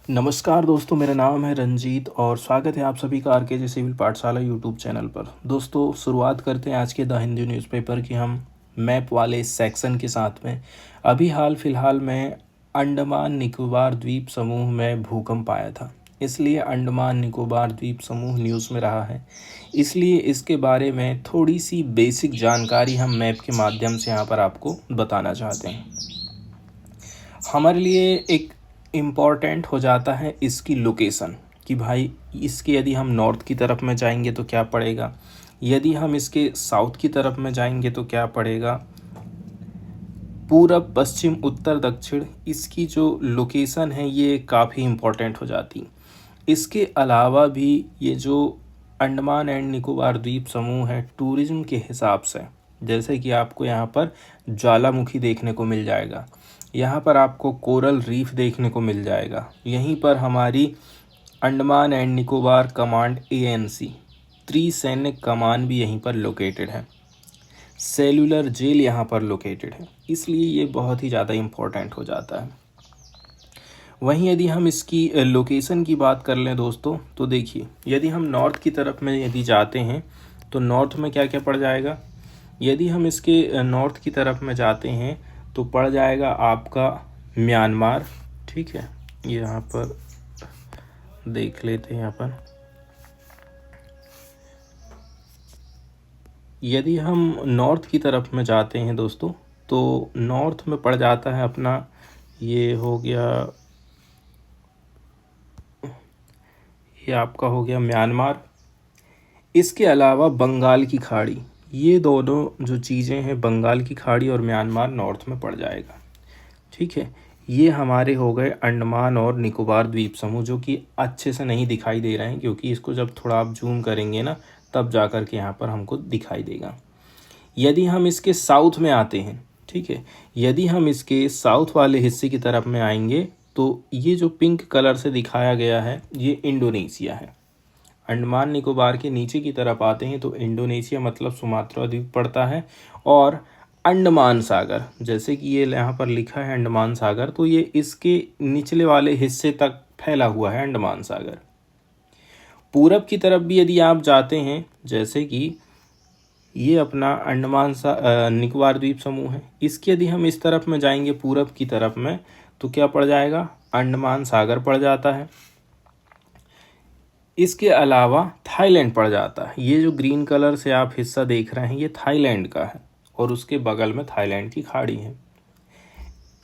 नमस्कार दोस्तों, मेरा नाम है रंजीत और स्वागत है आप सभी का आरके सिविल पाठशाला यूट्यूब चैनल पर। दोस्तों, शुरुआत करते हैं आज के द हिंदू न्यूज़पेपर की हम मैप वाले सेक्शन के साथ में। अभी हाल फिलहाल में अंडमान निकोबार द्वीप समूह में भूकंप आया था, इसलिए अंडमान निकोबार द्वीप समूह न्यूज़ में रहा है। इसलिए इसके बारे में थोड़ी सी बेसिक जानकारी हम मैप के माध्यम से यहाँ पर आपको बताना चाहते हैं। हमारे लिए एक इम्पॉर्टेंट हो जाता है इसकी लोकेशन, कि भाई इसके यदि हम नॉर्थ की तरफ में जाएंगे तो क्या पड़ेगा, यदि हम इसके साउथ की तरफ में जाएंगे तो क्या पड़ेगा, पूरब पश्चिम उत्तर दक्षिण, इसकी जो लोकेशन है ये काफ़ी इम्पॉर्टेंट हो जाती। इसके अलावा भी ये जो अंडमान एंड निकोबार द्वीप समूह है, टूरिज्म के हिसाब से जैसे कि आपको यहाँ पर ज्वालामुखी देखने को मिल जाएगा, यहाँ पर आपको कोरल रीफ देखने को मिल जाएगा, यहीं पर हमारी Andaman and Nicobar command ANC त्रिसैन्य कमान भी यहीं पर लोकेटेड है, सेलुलर जेल यहाँ पर लोकेटेड है, इसलिए ये बहुत ही ज़्यादा इम्पोर्टेंट हो जाता है। वहीं यदि हम इसकी लोकेशन की बात कर लें दोस्तों, तो देखिए यदि हम नॉर्थ की तरफ में यदि जाते हैं तो नॉर्थ में क्या क्या पड़ जाएगा। यदि हम इसके नॉर्थ की तरफ में जाते हैं तो पड़ जाएगा आपका म्यांमार। ठीक है, यहाँ पर देख लेते हैं। यहाँ पर यदि हम नॉर्थ की तरफ में जाते हैं दोस्तों, तो नॉर्थ में पड़ जाता है अपना, ये हो गया, ये आपका हो गया म्यांमार। इसके अलावा बंगाल की खाड़ी, ये दोनों जो चीज़ें हैं, बंगाल की खाड़ी और म्यांमार नॉर्थ में पड़ जाएगा। ठीक है, ये हमारे हो गए अंडमान और निकोबार द्वीप समूह, जो कि अच्छे से नहीं दिखाई दे रहे हैं क्योंकि इसको जब थोड़ा आप जूम करेंगे ना तब जा कर के यहाँ पर हमको दिखाई देगा। यदि हम इसके साउथ में आते हैं, ठीक है, यदि हम इसके साउथ वाले हिस्से की तरफ में आएंगे तो ये जो पिंक कलर से दिखाया गया है ये इंडोनेशिया है। अंडमान निकोबार के नीचे की तरफ आते हैं तो इंडोनेशिया मतलब सुमात्रा द्वीप पड़ता है, और अंडमान सागर, जैसे कि ये यहाँ पर लिखा है अंडमान सागर, तो ये इसके निचले वाले हिस्से तक फैला हुआ है अंडमान सागर। पूरब की तरफ भी यदि आप जाते हैं, जैसे कि ये अपना निकोबार द्वीप समूह है, इसके यदि हम इस तरफ में जाएंगे पूरब की तरफ में तो क्या पड़ जाएगा, अंडमान सागर पड़ जाता है। इसके अलावा थाईलैंड पड़ जाता है। ये जो ग्रीन कलर से आप हिस्सा देख रहे हैं ये थाईलैंड का है और उसके बगल में थाईलैंड की खाड़ी है।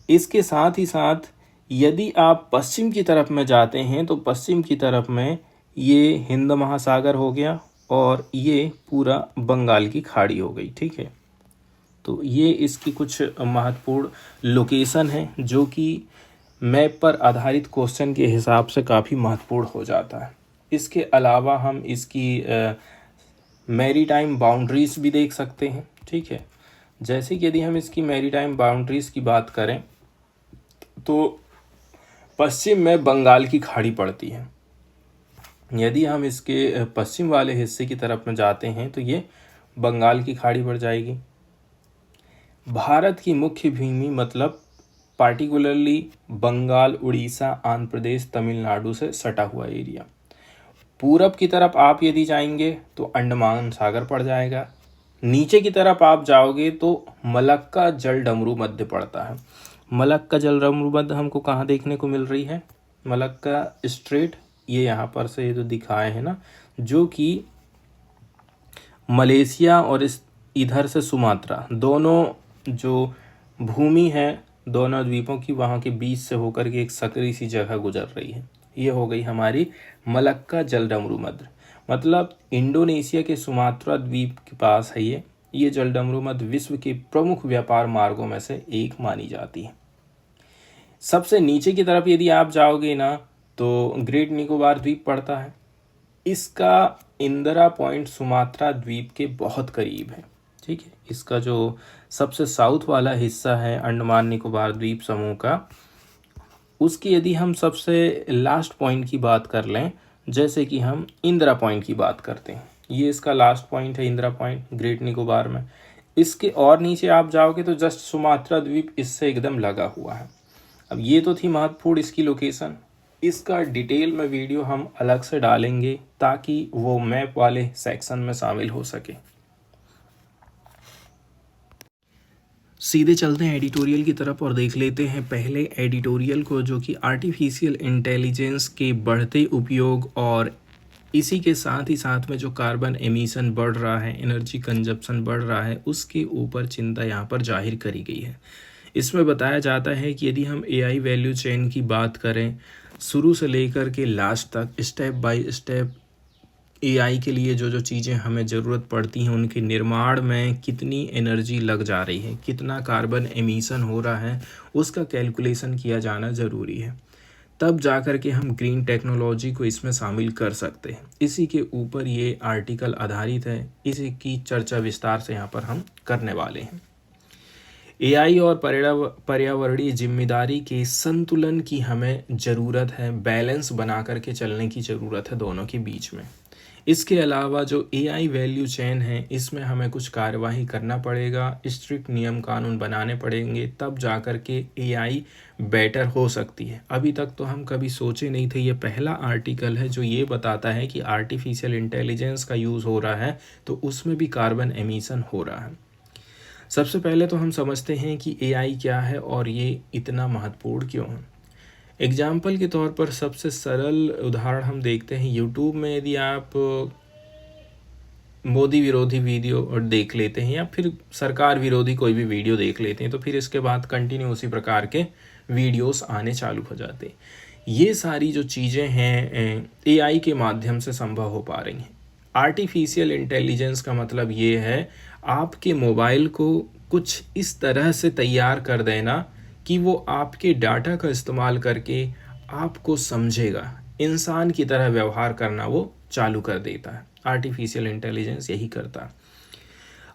इसके साथ ही साथ यदि आप पश्चिम की तरफ में जाते हैं तो पश्चिम की तरफ में ये हिंद महासागर हो गया और ये पूरा बंगाल की खाड़ी हो गई। ठीक है, तो ये इसकी कुछ महत्वपूर्ण लोकेशन है जो कि मैप पर आधारित क्वेश्चन के हिसाब से काफ़ी महत्वपूर्ण हो जाता है। इसके अलावा हम इसकी मैरीटाइम बाउंड्रीज भी देख सकते हैं। ठीक है, जैसे कि यदि हम इसकी मैरीटाइम बाउंड्रीज की बात करें तो पश्चिम में बंगाल की खाड़ी पड़ती है। यदि हम इसके पश्चिम वाले हिस्से की तरफ में जाते हैं तो ये बंगाल की खाड़ी पड़ जाएगी। भारत की मुख्य भूमि मतलब पार्टिकुलरली बंगाल, उड़ीसा, आंध्र प्रदेश, तमिलनाडु से सटा हुआ एरिया। पूरब की तरफ आप यदि जाएंगे तो अंडमान सागर पड़ जाएगा। नीचे की तरफ आप जाओगे तो मलक्का जलडमरू मध्य पड़ता है। मलक्का जलडमरू मध्य हमको कहाँ देखने को मिल रही है, मलक्का स्ट्रेट, ये यहाँ पर से ये जो दिखाए हैं ना, जो कि मलेशिया और इस इधर से सुमात्रा, दोनों जो भूमि है दोनों द्वीपों की, वहाँ के बीच से होकर के एक सकरी सी जगह गुजर रही है। ये हो गई हमारी मलक्का जलडमरू मध्य, मतलब इंडोनेशिया के सुमात्रा द्वीप के पास है ये जलडमरू मध्य विश्व के प्रमुख व्यापार मार्गों में से एक मानी जाती है। सबसे नीचे की तरफ यदि आप जाओगे ना तो ग्रेट निकोबार द्वीप पड़ता है। इसका इंदिरा पॉइंट सुमात्रा द्वीप के बहुत करीब है। ठीक है, इसका जो सबसे साउथ वाला हिस्सा है अंडमान निकोबार द्वीप समूह का, उसकी यदि हम सबसे लास्ट पॉइंट की बात कर लें, जैसे कि हम इंदिरा पॉइंट की बात करते हैं, ये इसका लास्ट पॉइंट है इंदिरा पॉइंट ग्रेट निकोबार में। इसके और नीचे आप जाओगे तो जस्ट सुमात्रा द्वीप इससे एकदम लगा हुआ है। अब ये तो थी महत्वपूर्ण इसकी लोकेशन। इसका डिटेल में वीडियो हम अलग से डालेंगे ताकि वो मैप वाले सेक्शन में शामिल हो सके। सीधे चलते हैं एडिटोरियल की तरफ और देख लेते हैं पहले एडिटोरियल को, जो कि आर्टिफिशियल इंटेलिजेंस के बढ़ते उपयोग और इसी के साथ ही साथ में जो कार्बन एमिशन बढ़ रहा है, एनर्जी कंजप्शन बढ़ रहा है, उसके ऊपर चिंता यहाँ पर जाहिर करी गई है। इसमें बताया जाता है कि यदि हम एआई वैल्यू चेन की बात करें, शुरू से लेकर के लास्ट तक स्टेप बाय स्टेप एआई के लिए जो जो चीज़ें हमें ज़रूरत पड़ती हैं, उनके निर्माण में कितनी एनर्जी लग जा रही है, कितना कार्बन एमिशन हो रहा है, उसका कैलकुलेशन किया जाना ज़रूरी है। तब जा कर के हम ग्रीन टेक्नोलॉजी को इसमें शामिल कर सकते हैं। इसी के ऊपर ये आर्टिकल आधारित है, इसी की चर्चा विस्तार से यहाँ पर हम करने वाले हैं। एआई और पर्यावरणीय जिम्मेदारी के संतुलन की हमें ज़रूरत है, बैलेंस बना करके चलने की ज़रूरत है दोनों के बीच में। इसके अलावा जो एआई वैल्यू चेन है, इसमें हमें कुछ कार्यवाही करना पड़ेगा, स्ट्रिक्ट नियम कानून बनाने पड़ेंगे, तब जा कर के एआई बेटर हो सकती है। अभी तक तो हम कभी सोचे नहीं थे। ये पहला आर्टिकल है जो ये बताता है कि आर्टिफिशियल इंटेलिजेंस का यूज़ हो रहा है तो उसमें भी कार्बन एमिशन हो रहा है। सबसे पहले तो हम समझते हैं कि एआई क्या है और ये इतना महत्वपूर्ण क्यों है। एग्जाम्पल के तौर पर सबसे सरल उदाहरण हम देखते हैं यूट्यूब में। यदि आप मोदी विरोधी वीडियो और देख लेते हैं या फिर सरकार विरोधी कोई भी वीडियो देख लेते हैं, तो फिर इसके बाद कंटिन्यू उसी प्रकार के वीडियोस आने चालू हो जाते हैं। ये सारी जो चीज़ें हैं एआई के माध्यम से संभव हो पा रही हैं। आर्टिफिशियल इंटेलिजेंस का मतलब ये है आपके मोबाइल को कुछ इस तरह से तैयार कर देना कि वो आपके डाटा का इस्तेमाल करके आपको समझेगा, इंसान की तरह व्यवहार करना वो चालू कर देता है। आर्टिफिशियल इंटेलिजेंस यही करता है।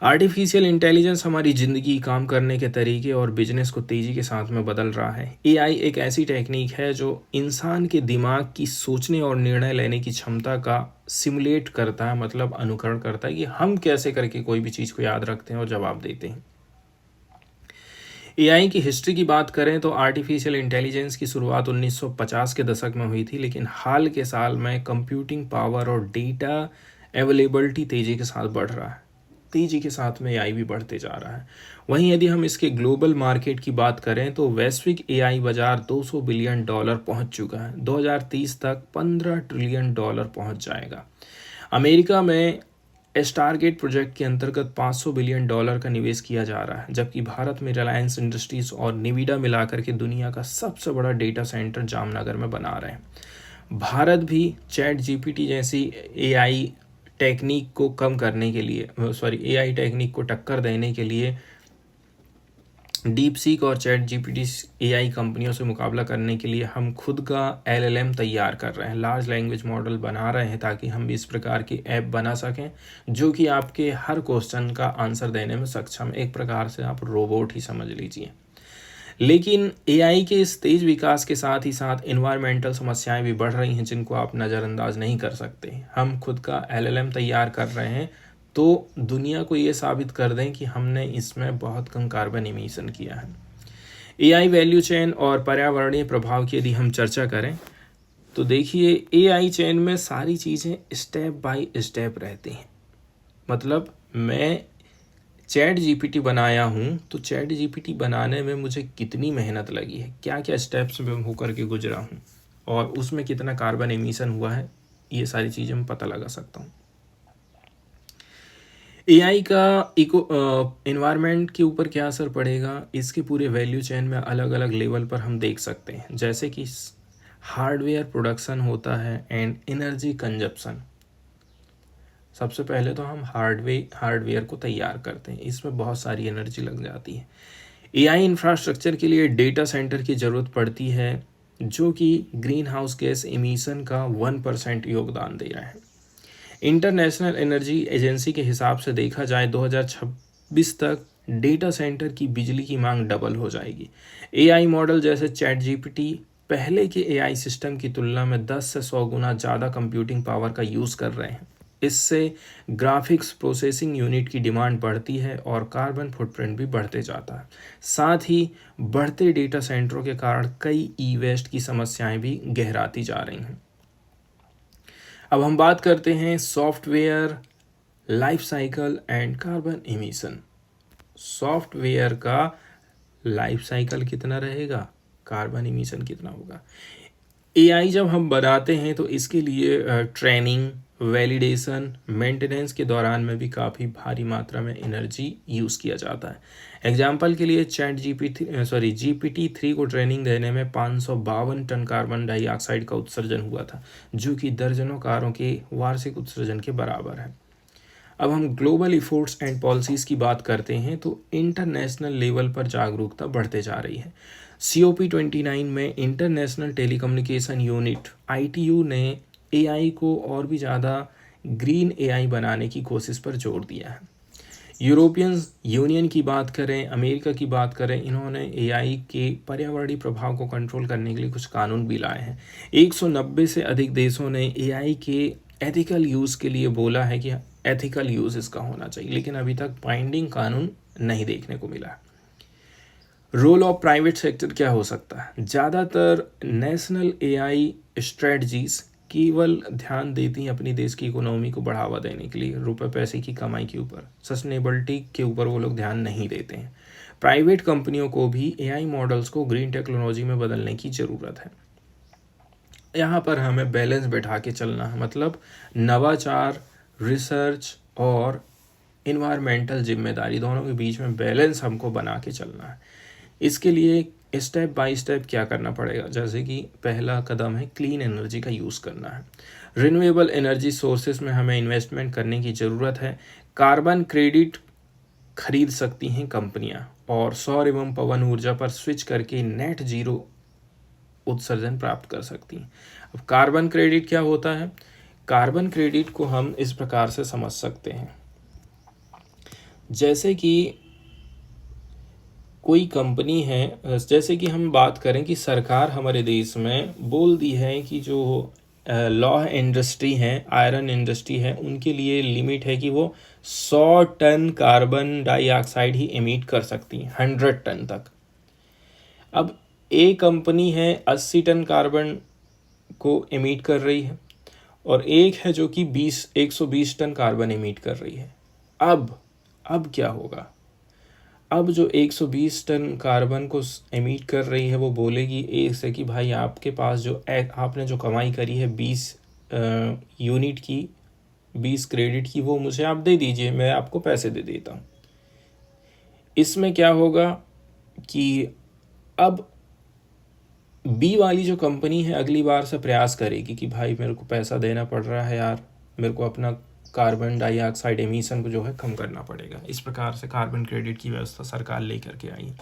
आर्टिफिशियल इंटेलिजेंस हमारी ज़िंदगी, काम करने के तरीके और बिजनेस को तेज़ी के साथ में बदल रहा है। एआई एक ऐसी टेक्निक है जो इंसान के दिमाग की सोचने और निर्णय लेने की क्षमता का सिमुलेट करता है, मतलब अनुकरण करता है कि हम कैसे करके कोई भी चीज़ को याद रखते हैं और जवाब देते हैं। एआई की हिस्ट्री की बात करें तो आर्टिफिशियल इंटेलिजेंस की शुरुआत 1950 के दशक में हुई थी, लेकिन हाल के साल में कंप्यूटिंग पावर और डेटा अवेलेबिलिटी तेज़ी के साथ बढ़ रहा है। तेज़ी के साथ में एआई भी बढ़ते जा रहा है। वहीं यदि हम इसके ग्लोबल मार्केट की बात करें तो वैश्विक एआई बाजार $200 बिलियन पहुंच चुका है। 2030 तक $15 ट्रिलियन पहुंच जाएगा। अमेरिका में स्टारगेट प्रोजेक्ट के अंतर्गत $500 बिलियन का निवेश किया जा रहा है, जबकि भारत में रिलायंस इंडस्ट्रीज और निविडा मिलाकर के दुनिया का सबसे बड़ा डेटा सेंटर जामनगर में बना रहे हैं। भारत भी चैट जीपीटी जैसी एआई टेक्निक को कम करने के लिए, एआई टेक्निक को टक्कर देने के लिए डीप सीक और चैट जीपीटी एआई कंपनियों से मुकाबला करने के लिए हम खुद का एलएलएम तैयार कर रहे हैं, लार्ज लैंग्वेज मॉडल बना रहे हैं, ताकि हम इस प्रकार की ऐप बना सकें जो कि आपके हर क्वेश्चन का आंसर देने में सक्षम। एक प्रकार से आप रोबोट ही समझ लीजिए। लेकिन एआई के इस तेज विकास के साथ ही साथ एनवायरमेंटल समस्याएं भी बढ़ रही हैं, जिनको आप नज़रअंदाज नहीं कर सकते। हम खुद का एलएलएम तैयार कर रहे हैं तो दुनिया को ये साबित कर दें कि हमने इसमें बहुत कम कार्बन एमिशन किया है। एआई वैल्यू चेन और पर्यावरणीय प्रभाव की यदि हम चर्चा करें तो देखिए, एआई चेन में सारी चीज़ें स्टेप बाय स्टेप रहती हैं। मतलब मैं चैट जीपीटी बनाया हूँ तो चैट जीपीटी बनाने में मुझे कितनी मेहनत लगी है, क्या क्या स्टेप्स में होकर के गुजरा हूँ और उसमें कितना कार्बन एमिशन हुआ है, ये सारी चीज़ें मैं पता लगा सकता हूँ। एआई का एनवायरनमेंट के ऊपर क्या असर पड़ेगा, इसके पूरे वैल्यू चेन में अलग अलग लेवल पर हम देख सकते हैं। जैसे कि हार्डवेयर प्रोडक्शन होता है एंड एनर्जी कंजप्शन। सबसे पहले तो हम हार्डवेयर को तैयार करते हैं, इसमें बहुत सारी एनर्जी लग जाती है। एआई इंफ्रास्ट्रक्चर के लिए डेटा सेंटर की ज़रूरत पड़ती है, जो कि ग्रीन हाउस गैस एमिशन का 1% योगदान दे रहा है। इंटरनेशनल एनर्जी एजेंसी के हिसाब से देखा जाए 2026 तक डेटा सेंटर की बिजली की मांग डबल हो जाएगी। एआई मॉडल जैसे चैट जीपीटी पहले के एआई सिस्टम की तुलना में 10 से 100 गुना ज़्यादा कंप्यूटिंग पावर का यूज़ कर रहे हैं। इससे ग्राफिक्स प्रोसेसिंग यूनिट की डिमांड बढ़ती है और कार्बन फुटप्रिंट भी बढ़ते जाता है। साथ ही बढ़ते डेटा सेंटरों के कारण कई ई वेस्ट की समस्याएं भी गहराती जा रही हैं। अब हम बात करते हैं software life cycle and carbon emission. Software का लाइफ साइकिल कितना रहेगा, कार्बन इमिशन कितना होगा। एआई जब हम बनाते हैं तो इसके लिए ट्रेनिंग, वैलिडेशन, मेंटेनेंस के दौरान में भी काफ़ी भारी मात्रा में एनर्जी यूज़ किया जाता है। एग्जाम्पल के लिए GPT-3 को ट्रेनिंग देने में 552 टन कार्बन डाइऑक्साइड का उत्सर्जन हुआ था, जो कि दर्जनों कारों के वार्षिक उत्सर्जन के बराबर है। अब हम ग्लोबल इफोर्ट्स एंड पॉलिसीज़ की बात करते हैं तो इंटरनेशनल लेवल पर जागरूकता बढ़ते जा रही है। COP29 में इंटरनेशनल टेलीकम्युनिकेशन यूनिट ITU ने AI को और भी ज़्यादा ग्रीन AI बनाने की कोशिश पर जोर दिया है। यूरोपियन यूनियन की बात करें, अमेरिका की बात करें, इन्होंने AI के पर्यावरणीय प्रभाव को कंट्रोल करने के लिए कुछ कानून भी लाए हैं। 190 से अधिक देशों ने AI के एथिकल यूज़ के लिए बोला है कि एथिकल यूज़ इसका होना चाहिए, लेकिन अभी तक बाइंडिंग कानून नहीं देखने को मिला। रोल ऑफ प्राइवेट सेक्टर क्या हो सकता है। ज़्यादातर नेशनल AI स्ट्रेटजीज केवल ध्यान देती हैं अपनी देश की इकोनॉमी को बढ़ावा देने के लिए, रुपए पैसे की कमाई के ऊपर, सस्टेनेबिलिटी के ऊपर वो लोग ध्यान नहीं देते हैं। प्राइवेट कंपनियों को भी AI मॉडल्स को ग्रीन टेक्नोलॉजी में बदलने की ज़रूरत है। यहाँ पर हमें बैलेंस बैठा के चलना है, मतलब नवाचार, रिसर्च और इन्वायरमेंटल जिम्मेदारी दोनों के बीच में बैलेंस हमको बना के चलना है। इसके लिए स्टेप बाय स्टेप क्या करना पड़ेगा, जैसे कि पहला कदम है क्लीन एनर्जी का यूज़ करना है। रिन्यूएबल एनर्जी सोर्सेस में हमें इन्वेस्टमेंट करने की ज़रूरत है। कार्बन क्रेडिट खरीद सकती हैं कंपनियां और सौर एवं पवन ऊर्जा पर स्विच करके नेट जीरो उत्सर्जन प्राप्त कर सकती हैं। अब कार्बन क्रेडिट क्या होता है। कार्बन क्रेडिट को हम इस प्रकार से समझ सकते हैं, जैसे कि कोई कंपनी है, जैसे कि हम बात करें कि सरकार हमारे देश में बोल दी है कि जो लौह इंडस्ट्री है, आयरन इंडस्ट्री है, उनके लिए लिमिट है कि वो 100 टन कार्बन डाइऑक्साइड ही एमिट कर सकती हैं, 100 टन तक। अब एक कंपनी है 80 टन कार्बन को एमिट कर रही है और एक है जो कि 120 टन कार्बन एमिट कर रही है। अब क्या होगा। अब जो 120 टन कार्बन को एमिट कर रही है वो बोलेगी एक से कि भाई आपके पास जो आपने जो कमाई करी है 20 यूनिट की, 20 क्रेडिट की, वो मुझे आप दे दीजिए, मैं आपको पैसे दे देता हूँ। इसमें क्या होगा कि अब बी वाली जो कंपनी है अगली बार से प्रयास करेगी कि भाई मेरे को पैसा देना पड़ रहा है यार, मेरे को अपना कार्बन डाइऑक्साइड एमिशन को जो है कम करना पड़ेगा। इस प्रकार से कार्बन क्रेडिट की व्यवस्था सरकार लेकर के आई।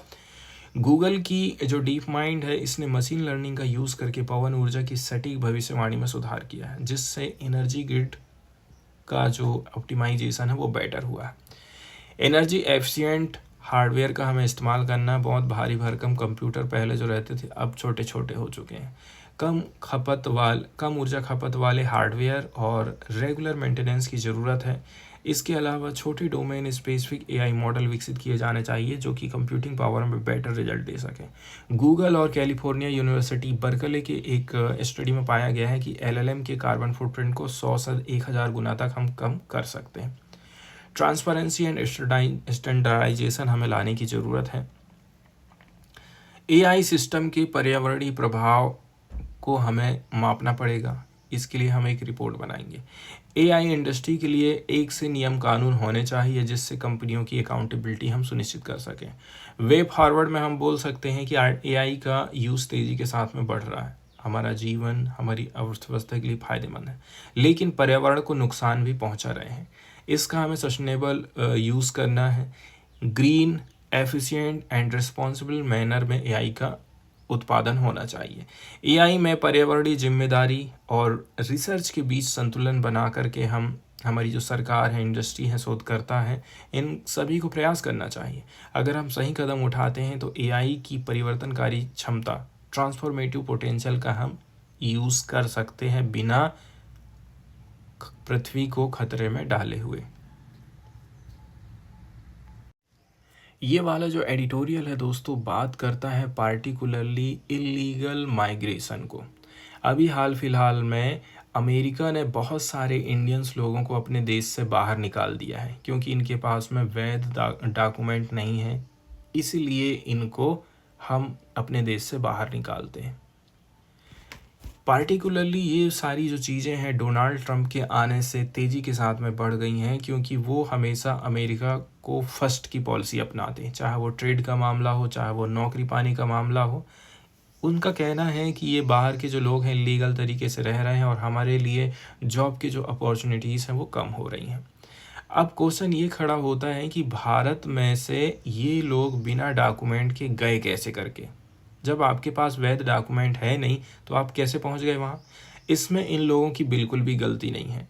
गूगल की जो डीप माइंड है, इसने मशीन लर्निंग का यूज़ करके पवन ऊर्जा की सटीक भविष्यवाणी में सुधार किया है, जिससे एनर्जी ग्रिड का जो ऑप्टिमाइजेशन है वो बेटर हुआ है। एनर्जी एफिशिएंट हार्डवेयर का हमें इस्तेमाल करना। बहुत भारी भरकम कंप्यूटर पहले जो रहते थे अब छोटे छोटे हो चुके हैं। कम ऊर्जा खपत वाले हार्डवेयर और रेगुलर मेंटेनेंस की ज़रूरत है। इसके अलावा छोटे डोमेन स्पेसिफिक AI मॉडल विकसित किए जाने चाहिए जो कि कंप्यूटिंग पावर में बेटर रिजल्ट दे सकें। गूगल और कैलिफोर्निया यूनिवर्सिटी बर्कले के एक स्टडी में पाया गया है कि LLM के कार्बन फुटप्रिंट को 100 से 1000 गुना तक हम कम कर सकते हैं। ट्रांसपेरेंसी एंड स्टैंडर्डाइजेशन हमें लाने की ज़रूरत है। AI सिस्टम के पर्यावरणीय प्रभाव को हमें मापना पड़ेगा। इसके लिए हम एक रिपोर्ट बनाएंगे। AI इंडस्ट्री के लिए एक से नियम कानून होने चाहिए जिससे कंपनियों की अकाउंटेबिलिटी हम सुनिश्चित कर सकें। वे फॉरवर्ड में हम बोल सकते हैं कि AI का यूज़ तेज़ी के साथ में बढ़ रहा है। हमारा जीवन, हमारी अर्थव्यवस्था के लिए फ़ायदेमंद है, लेकिन पर्यावरण को नुकसान भी पहुंचा रहे हैं। इसका हमें सस्टेनेबल यूज़ करना है। Green, efficient and responsible manner में AI का उत्पादन होना चाहिए। AI में पर्यावरणीय जिम्मेदारी और रिसर्च के बीच संतुलन बना करके हमारी जो सरकार है, इंडस्ट्री है, शोधकर्ता है, इन सभी को प्रयास करना चाहिए। अगर हम सही कदम उठाते हैं तो AI की परिवर्तनकारी क्षमता, ट्रांसफॉर्मेटिव पोटेंशियल का हम यूज़ कर सकते हैं बिना पृथ्वी को खतरे में डाले हुए। ये वाला जो एडिटोरियल है दोस्तों बात करता है पार्टिकुलरली इलीगल माइग्रेशन को। अभी हाल फिलहाल में अमेरिका ने बहुत सारे इंडियंस लोगों को अपने देश से बाहर निकाल दिया है क्योंकि इनके पास में वैध डॉक्यूमेंट नहीं है, इसलिए इनको हम अपने देश से बाहर निकालते हैं। पार्टिकुलरली ये सारी जो चीज़ें हैं डोनाल्ड ट्रंप के आने से तेज़ी के साथ में बढ़ गई हैं क्योंकि वो हमेशा अमेरिका को फर्स्ट की पॉलिसी अपनाते हैं, चाहे वो ट्रेड का मामला हो, चाहे वो नौकरी पाने का मामला हो। उनका कहना है कि ये बाहर के जो लोग हैं लीगल तरीके से रह रहे हैं और हमारे लिए जॉब की जो अपॉर्चुनिटीज़ हैं वो कम हो रही हैं। अब क्वेश्चन ये खड़ा होता है कि भारत में से ये लोग बिना डॉक्यूमेंट के गए कैसे करके। जब आपके पास वैध डॉक्यूमेंट है नहीं तो आप कैसे पहुंच गए वहाँ। इसमें इन लोगों की बिल्कुल भी गलती नहीं है।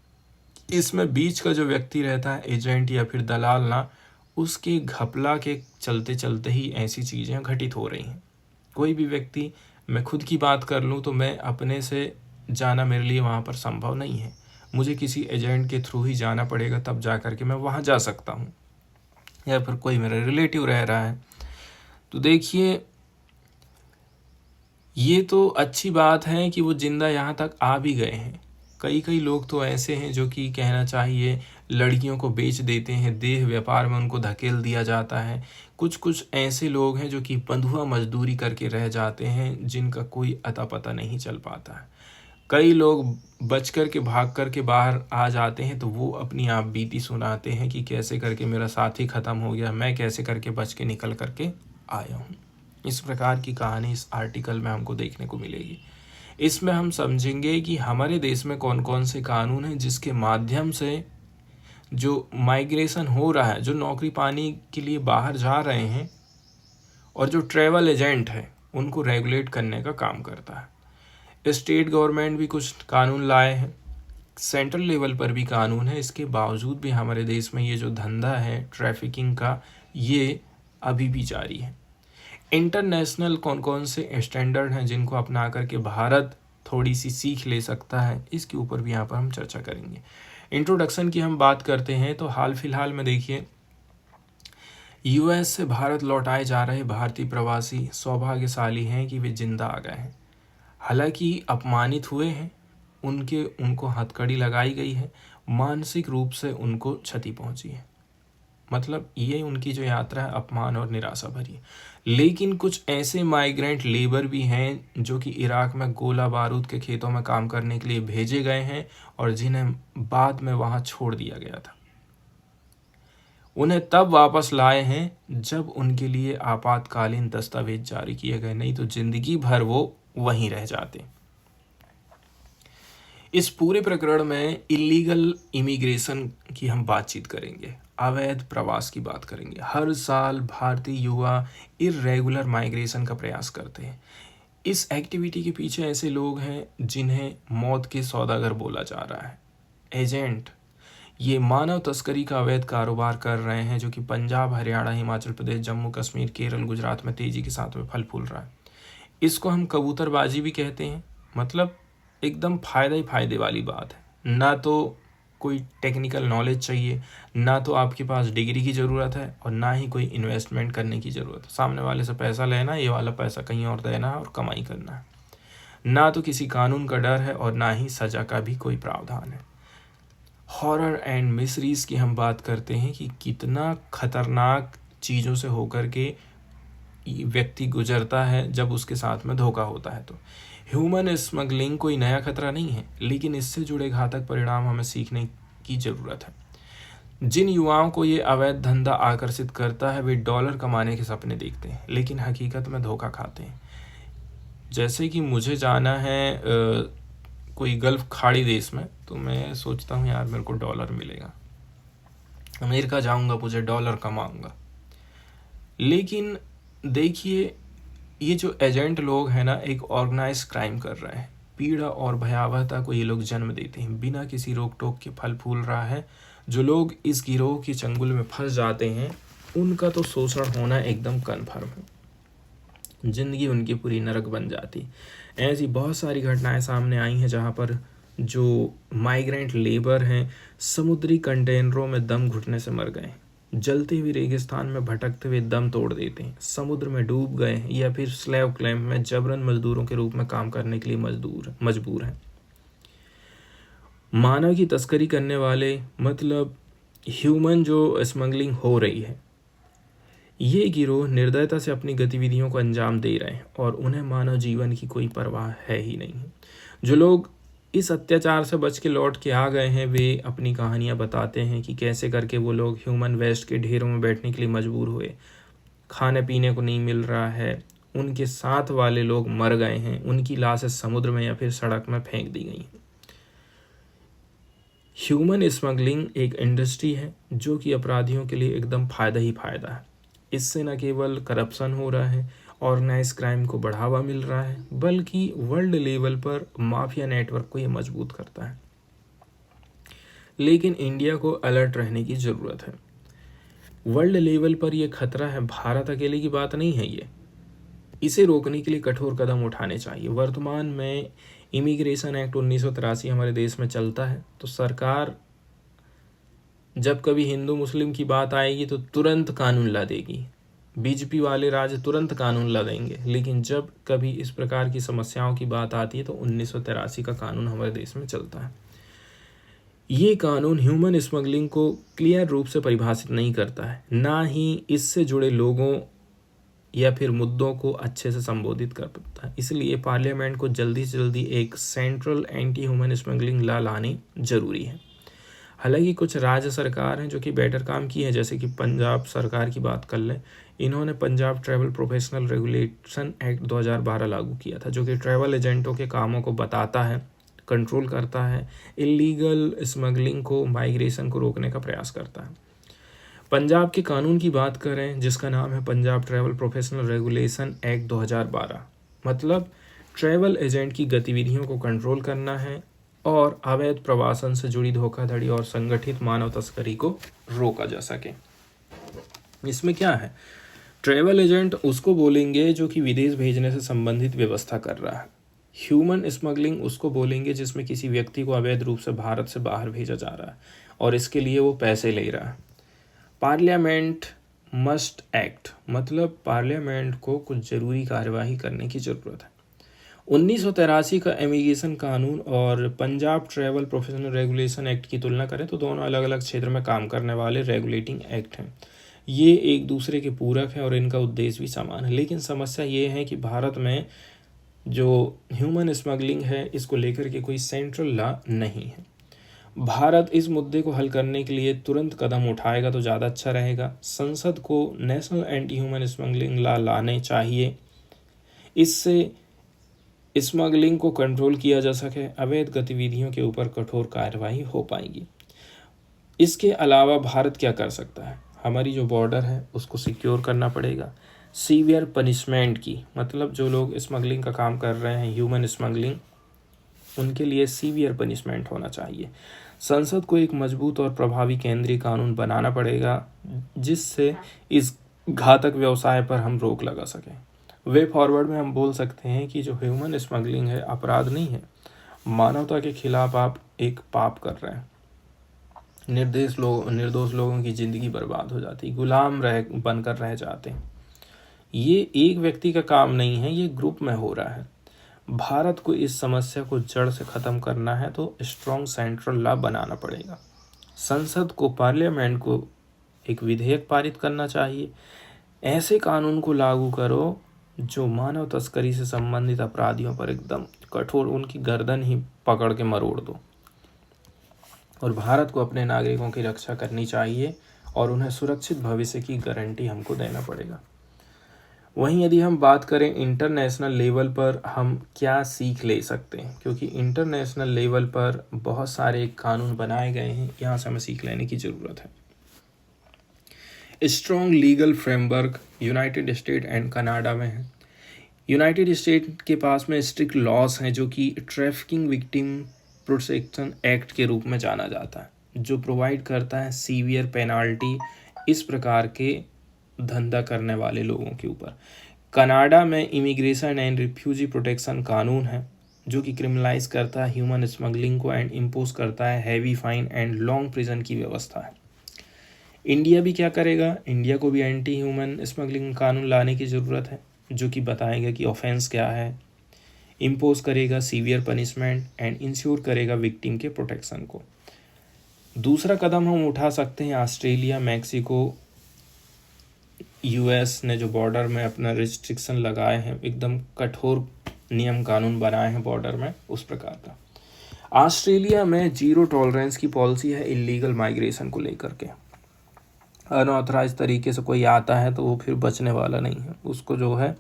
इसमें बीच का जो व्यक्ति रहता है एजेंट या फिर दलाल ना, उसके घपला के चलते चलते ही ऐसी चीज़ें घटित हो रही हैं। कोई भी व्यक्ति, मैं खुद की बात कर लूँ तो मैं अपने से जाना मेरे लिए वहाँ पर संभव नहीं है, मुझे किसी एजेंट के थ्रू ही जाना पड़ेगा, तब जा कर के मैं वहाँ जा सकता हूँ, या फिर कोई मेरा रिलेटिव रह रहा है। तो देखिए ये तो अच्छी बात है कि वो जिंदा यहाँ तक आ भी गए हैं। कई लोग तो ऐसे हैं जो कि कहना चाहिए लड़कियों को बेच देते हैं, देह व्यापार में उनको धकेल दिया जाता है। कुछ ऐसे लोग हैं जो कि बंधुआ मजदूरी करके रह जाते हैं, जिनका कोई अता पता नहीं चल पाता है। कई लोग बच कर के भाग कर के बाहर आ जाते हैं तो वो अपनी आप बीती सुनाते हैं कि कैसे करके मेरा साथी ख़त्म हो गया, मैं कैसे करके बच के निकल करके आया हूँ। इस प्रकार की कहानी इस आर्टिकल में हमको देखने को मिलेगी। इसमें हम समझेंगे कि हमारे देश में कौन कौन से कानून हैं जिसके माध्यम से जो माइग्रेशन हो रहा है, जो नौकरी पाने के लिए बाहर जा रहे हैं और जो ट्रैवल एजेंट है उनको रेगुलेट करने का काम करता है। स्टेट गवर्नमेंट भी कुछ कानून लाए हैं, सेंट्रल लेवल पर भी कानून है, इसके बावजूद भी हमारे देश में ये जो धंधा है ट्रैफिकिंग का, ये अभी भी जारी है। इंटरनेशनल कौन कौन से स्टैंडर्ड हैं जिनको अपना करके भारत थोड़ी सी सीख ले सकता है, इसके ऊपर भी यहाँ पर हम चर्चा करेंगे। इंट्रोडक्शन की हम बात करते हैं तो हाल फिलहाल में देखिए यूएस से भारत लौटाए जा रहे भारतीय प्रवासी सौभाग्यशाली हैं कि वे जिंदा आ गए हैं। हालांकि अपमानित हुए हैं, उनको हथकड़ी लगाई गई है, मानसिक रूप से उनको क्षति पहुंची है। मतलब ये उनकी जो यात्रा है अपमान और निराशा भरी है। लेकिन कुछ ऐसे माइग्रेंट लेबर भी हैं जो कि इराक में गोला बारूद के खेतों में काम करने के लिए भेजे गए हैं और जिन्हें बाद में वहां छोड़ दिया गया था। उन्हें तब वापस लाए हैं जब उनके लिए आपातकालीन दस्तावेज जारी किए गए, नहीं तो जिंदगी भर वो वहीं रह जाते। इस पूरे प्रकरण में इलीगल इमिग्रेशन की हम बातचीत करेंगे, अवैध प्रवास की बात करेंगे। हर साल भारतीय युवा इर्रेगुलर माइग्रेशन का प्रयास करते हैं। इस एक्टिविटी के पीछे ऐसे लोग हैं जिन्हें मौत के सौदागर बोला जा रहा है, एजेंट। ये मानव तस्करी का अवैध कारोबार कर रहे हैं जो कि पंजाब, हरियाणा, हिमाचल प्रदेश, जम्मू कश्मीर, केरल, गुजरात में तेजी के साथ में फल फूल रहा है। इसको हम कबूतरबाजी भी कहते हैं। मतलब एकदम फ़ायदा ही फ़ायदे वाली बात है। ना तो कोई टेक्निकल नॉलेज चाहिए, ना तो आपके पास डिग्री की ज़रूरत है और ना ही कोई इन्वेस्टमेंट करने की ज़रूरत है। सामने वाले से पैसा लेना, ये वाला पैसा कहीं और देना है और कमाई करना है। ना तो किसी कानून का डर है और ना ही सज़ा का भी कोई प्रावधान है। हॉरर एंड मिस्ट्रीज़ की हम बात करते हैं कि कितना खतरनाक चीज़ों से होकर के व्यक्ति गुजरता है जब उसके साथ में धोखा होता है। तो ह्यूमन स्मगलिंग कोई नया खतरा नहीं है, लेकिन इससे जुड़े घातक परिणाम हमें सीखने की ज़रूरत है। जिन युवाओं को ये अवैध धंधा आकर्षित करता है वे डॉलर कमाने के सपने देखते हैं, लेकिन हकीकत में धोखा खाते हैं। जैसे कि मुझे जाना है कोई गल्फ खाड़ी देश में, तो मैं सोचता हूँ यार मेरे को डॉलर मिलेगा, अमेरिका जाऊँगा, मुझे डॉलर कमाऊँगा। लेकिन देखिए ये जो एजेंट लोग हैं ना, एक ऑर्गेनाइज क्राइम कर रहे हैं। पीड़ा और भयावहता को ये लोग जन्म देते हैं, बिना किसी रोक टोक के फल फूल रहा है। जो लोग इस गिरोह के चंगुल में फंस जाते हैं उनका तो शोषण होना एकदम कन्फर्म है, जिंदगी उनकी पूरी नरक बन जाती। ऐसी बहुत सारी घटनाएं सामने आई हैं जहाँ पर जो माइग्रेंट लेबर हैं समुद्री कंटेनरों में दम घुटने से मर गए, जलती हुई रेगिस्तान में भटकते हुए दम तोड़ देते हैं, समुद्र में डूब गए या फिर स्लेव कैंप में जबरन मजदूरों के रूप में काम करने के लिए मजबूर हैं। मानव की तस्करी करने वाले मतलब ह्यूमन जो स्मगलिंग हो रही है, ये गिरोह निर्दयता से अपनी गतिविधियों को अंजाम दे रहे हैं और उन्हें मानव जीवन की कोई परवाह है ही नहीं है। जो लोग इस अत्याचार से बच के लौट के आ गए हैं वे अपनी कहानियां बताते हैं कि कैसे करके वो लोग ह्यूमन वेस्ट के ढेरों में बैठने के लिए मजबूर हुए, खाने पीने को नहीं मिल रहा है, उनके साथ वाले लोग मर गए हैं, उनकी लाशें समुद्र में या फिर सड़क में फेंक दी गई हैं। ह्यूमन स्मगलिंग एक इंडस्ट्री है जो कि अपराधियों के लिए एकदम फ़ायदा ही फ़ायदा है। इससे न केवल करप्शन हो रहा है, ऑर्गेनाइज क्राइम को बढ़ावा मिल रहा है, बल्कि वर्ल्ड लेवल पर माफिया नेटवर्क को ये मजबूत करता है। लेकिन इंडिया को अलर्ट रहने की ज़रूरत है। वर्ल्ड लेवल पर यह खतरा है, भारत अकेले की बात नहीं है ये। इसे रोकने के लिए कठोर कदम उठाने चाहिए। वर्तमान में इमिग्रेशन एक्ट 1983 हमारे देश में चलता है, तो सरकार जब कभी हिंदू मुस्लिम की बात आएगी तो तुरंत कानून ला देगी, बीजेपी वाले राज्य तुरंत कानून ला देंगे। लेकिन जब कभी इस प्रकार की समस्याओं की बात आती है तो 1983 का कानून हमारे देश में चलता है। ये कानून ह्यूमन स्मगलिंग को क्लियर रूप से परिभाषित नहीं करता है, ना ही इससे जुड़े लोगों या फिर मुद्दों को अच्छे से संबोधित कर पाता है। इसलिए पार्लियामेंट को जल्दी से जल्दी एक central anti human smuggling law लानी जरूरी है। हालांकि कुछ राज्य सरकार हैं जो कि बेटर काम की है, जैसे कि पंजाब सरकार की बात कर लें, इन्होंने Punjab travel professional regulation act 2012 लागू किया था, जो कि ट्रैवल एजेंटों के कामों को बताता है, कंट्रोल करता है, इलीगल स्मगलिंग को, माइग्रेशन को रोकने का प्रयास करता है। पंजाब के कानून की बात करें जिसका नाम है Punjab travel professional regulation act 2012, मतलब ट्रैवल एजेंट की गतिविधियों को कंट्रोल करना है और अवैध प्रवासन से जुड़ी धोखाधड़ी और संगठित मानव तस्करी को रोका जा सके। इसमें क्या है, ट्रैवल एजेंट उसको बोलेंगे जो कि विदेश भेजने से संबंधित व्यवस्था कर रहा है। ह्यूमन स्मगलिंग उसको बोलेंगे जिसमें किसी व्यक्ति को अवैध रूप से भारत से बाहर भेजा जा रहा है और इसके लिए वो पैसे ले रहा है। पार्लियामेंट मस्ट एक्ट, मतलब पार्लियामेंट को कुछ जरूरी कार्यवाही करने की जरूरत है। 1983 का इमिग्रेशन कानून और Punjab travel professional regulation act की तुलना करें तो दोनों अलग अलग क्षेत्र में काम करने वाले रेगुलेटिंग एक्ट हैं। ये एक दूसरे के पूरक हैं और इनका उद्देश्य भी समान है। लेकिन समस्या ये है कि भारत में जो ह्यूमन स्मगलिंग है इसको लेकर के कोई सेंट्रल लॉ नहीं है। भारत इस मुद्दे को हल करने के लिए तुरंत कदम उठाएगा तो ज़्यादा अच्छा रहेगा। संसद को national anti human smuggling law लाने चाहिए, इससे स्मगलिंग को कंट्रोल किया जा सके, अवैध गतिविधियों के ऊपर कठोर कार्रवाई हो पाएगी। इसके अलावा भारत क्या कर सकता है, हमारी जो बॉर्डर है उसको सिक्योर करना पड़ेगा। सीवियर पनिशमेंट की, मतलब जो लोग स्मगलिंग का काम कर रहे हैं, ह्यूमन स्मगलिंग, उनके लिए सीवियर पनिशमेंट होना चाहिए। संसद को एक मजबूत और प्रभावी केंद्रीय कानून बनाना पड़ेगा जिससे इस घातक व्यवसाय पर हम रोक लगा सकें। वे फॉरवर्ड में हम बोल सकते हैं कि जो ह्यूमन स्मगलिंग है अपराध नहीं है, मानवता के खिलाफ आप एक पाप कर रहे हैं। निर्दोष लोगों की ज़िंदगी बर्बाद हो जाती, गुलाम बनकर रह जाते हैं। ये एक व्यक्ति का काम नहीं है, ये ग्रुप में हो रहा है। भारत को इस समस्या को जड़ से ख़त्म करना है तो स्ट्रॉन्ग सेंट्रल लॉ बनाना पड़ेगा। संसद को, पार्लियामेंट को एक विधेयक पारित करना चाहिए। ऐसे कानून को लागू करो जो मानव तस्करी से संबंधित अपराधियों पर एकदम कठोर, उनकी गर्दन ही पकड़ के मरोड़ दो। और भारत को अपने नागरिकों की रक्षा करनी चाहिए और उन्हें सुरक्षित भविष्य की गारंटी हमको देना पड़ेगा। वहीं यदि हम बात करें इंटरनेशनल लेवल पर हम क्या सीख ले सकते हैं, क्योंकि इंटरनेशनल लेवल पर बहुत सारे कानून बनाए गए हैं, यहाँ से हमें सीख लेने की ज़रूरत है। Strong legal framework United state and Canada में है। यूनाइटेड स्टेट के पास में स्ट्रिक्ट लॉस हैं जो कि ट्रैफिकिंग विक्टिम प्रोटेक्शन एक्ट के रूप में जाना जाता है, जो प्रोवाइड करता है सीवियर पेनाल्टी इस प्रकार के धंधा करने वाले लोगों के ऊपर। कनाडा में इमिग्रेशन एंड रिफ्यूजी प्रोटेक्शन कानून है जो कि क्रिमिनलाइज करता है ह्यूमन स्मगलिंग को एंड इम्पोज करता है heavy fine and long prison की व्यवस्था है। इंडिया भी क्या करेगा, इंडिया को भी एंटी ह्यूमन स्मगलिंग कानून लाने की ज़रूरत है, जो कि बताएगा कि ऑफेंस क्या है, इम्पोज करेगा सीवियर पनिशमेंट एंड इंश्योर करेगा विक्टिम के प्रोटेक्शन को। दूसरा कदम हम उठा सकते हैं, ऑस्ट्रेलिया, मैक्सिको, यूएस ने जो बॉर्डर में अपना रिस्ट्रिक्शन लगाए हैं, एकदम कठोर नियम कानून बनाए हैं बॉर्डर में, उस प्रकार का। ऑस्ट्रेलिया में जीरो टॉलरेंस की पॉलिसी है इलीगल माइग्रेशन को लेकर के। अनऑथराइज तरीके से कोई आता है तो वो फिर बचने वाला नहीं है, उसको जो है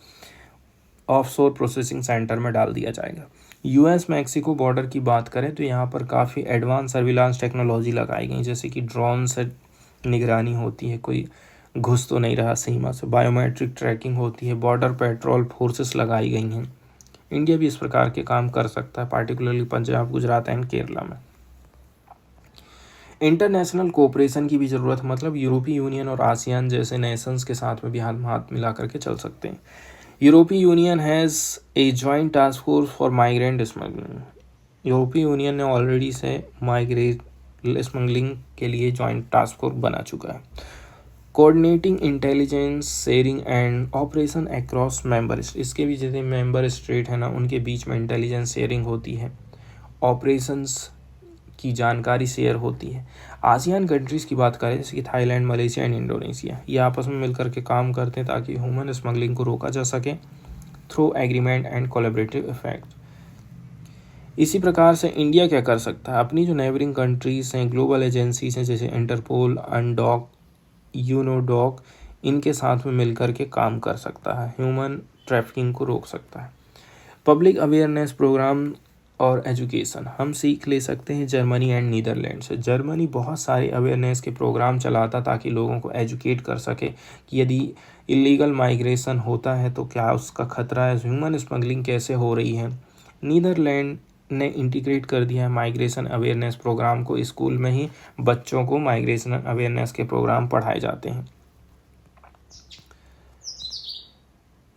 ऑफशोर प्रोसेसिंग सेंटर में डाल दिया जाएगा। यूएस मैक्सिको बॉर्डर की बात करें तो यहाँ पर काफ़ी एडवांस सर्विलांस टेक्नोलॉजी लगाई गई, जैसे कि ड्रोन से निगरानी होती है, कोई घुस तो नहीं रहा सीमा से, बायोमेट्रिक ट्रैकिंग होती है, बॉर्डर पेट्रोल फोर्सेस लगाई गई हैं। इंडिया भी इस प्रकार के काम कर सकता है, पार्टिकुलरली पंजाब, गुजरात एंड केरला में। इंटरनेशनल कोऑपरेशन की भी ज़रूरत, मतलब यूरोपीय यूनियन और आसियान जैसे नेशंस के साथ में भी हाथ मिला करके चल सकते हैं। यूरोपीय union has a joint task force for migrant smuggling. यूरोपीय यूनियन ने ऑलरेडी से माइग्रेट स्मगलिंग के लिए जॉइंट टास्क फोर्स बना चुका है। Coordinating intelligence sharing and operation across member, इसके भी जैसे मेंबर स्टेट है ना, उनके बीच में इंटेलिजेंस शेयरिंग होती है, ऑपरेशंस की जानकारी शेयर होती है। आसियान कंट्रीज़ की बात करें जैसे कि थाईलैंड, मलेशिया एंड इंडोनेशिया, ये आपस में मिलकर के काम करते हैं ताकि ह्यूमन स्मगलिंग को रोका जा सके through agreement and collaborative effect. इसी प्रकार से इंडिया क्या कर सकता है, अपनी जो नेबरिंग कंट्रीज़ हैं, ग्लोबल एजेंसीज हैं जैसे इंटरपोल, अनडॉक, यूनोडॉक, इनके साथ में मिलकर के काम कर सकता है, ह्यूमन ट्रैफिकिंग को रोक सकता है। पब्लिक अवेयरनेस प्रोग्राम और एजुकेशन हम सीख ले सकते हैं जर्मनी एंड नीदरलैंड से। जर्मनी बहुत सारे अवेयरनेस के प्रोग्राम चलाता ताकि लोगों को एजुकेट कर सके कि यदि इलीगल माइग्रेशन होता है तो क्या उसका खतरा है, ह्यूमन स्मगलिंग कैसे हो रही है। नीदरलैंड ने इंटीग्रेट कर दिया है माइग्रेशन अवेयरनेस प्रोग्राम को, स्कूल में ही बच्चों को माइग्रेशन अवेयरनेस के प्रोग्राम पढ़ाए जाते हैं।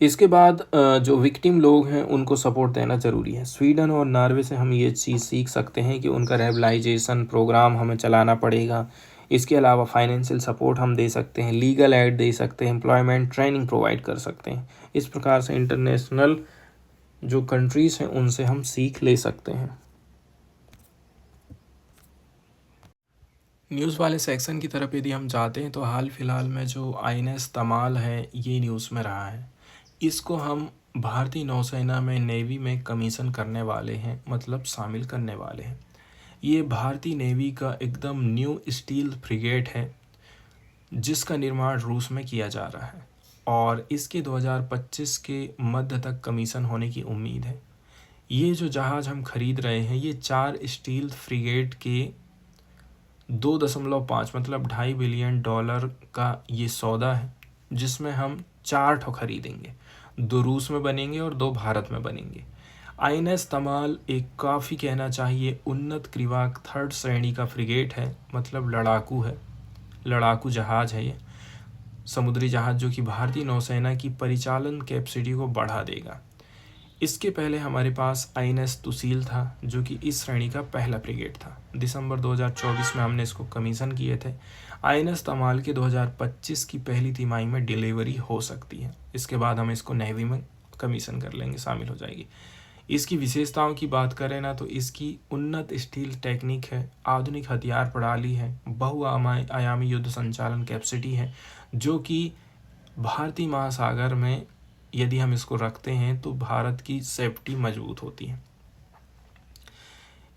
इसके बाद जो विक्टिम लोग हैं उनको सपोर्ट देना ज़रूरी है। स्वीडन और नॉर्वे से हम ये चीज़ सीख सकते हैं कि उनका रेवलाइजेशन प्रोग्राम हमें चलाना पड़ेगा। इसके अलावा फाइनेंशियल सपोर्ट हम दे सकते हैं, लीगल एड दे सकते हैं, एम्प्लॉयमेंट ट्रेनिंग प्रोवाइड कर सकते हैं। इस प्रकार से इंटरनेशनल जो कंट्रीज़ हैं उनसे हम सीख ले सकते हैं। न्यूज़ वाले सेक्शन की तरफ यदि हम जाते हैं तो हाल फिलहाल में जो INS तमाल है ये न्यूज़ में रहा है। इसको हम भारतीय नौसेना में, नेवी में कमीशन करने वाले हैं, मतलब शामिल करने वाले हैं। ये भारतीय नेवी का एकदम न्यू स्टील फ्रिगेट है जिसका निर्माण रूस में किया जा रहा है और इसके 2025 के मध्य तक कमीशन होने की उम्मीद है। ये जो जहाज़ हम खरीद रहे हैं ये 4 स्टील फ्रिगेट के 2.5 मतलब $2.5 बिलियन का ये सौदा है, जिसमें हम 4 ठो खरीदेंगे, 2 रूस में बनेंगे और 2 भारत में बनेंगे। INS तमाल एक काफ़ी कहना चाहिए उन्नत क्रिवाक 3rd श्रेणी का फ्रिगेट है, मतलब लड़ाकू है, लड़ाकू जहाज़ है ये, समुद्री जहाज़ जो कि भारतीय नौसेना की परिचालन कैपेसिटी को बढ़ा देगा। इसके पहले हमारे पास INS तुसील था जो कि इस श्रेणी का पहला फ्रिगेट था। दिसंबर 2024 में हमने इसको कमीशन किए थे। INS तमाल के 2025 की पहली तिमाही में डिलीवरी हो सकती है। इसके बाद हम इसको नेवी में कमीशन कर लेंगे, शामिल हो जाएगी। इसकी विशेषताओं की बात करें ना तो इसकी उन्नत स्टील टेक्निक है, आधुनिक हथियार प्रणाली है, बहुआयामी युद्ध संचालन कैपेसिटी है, जो कि भारतीय महासागर में यदि हम इसको रखते हैं तो भारत की सेफ्टी मजबूत होती है।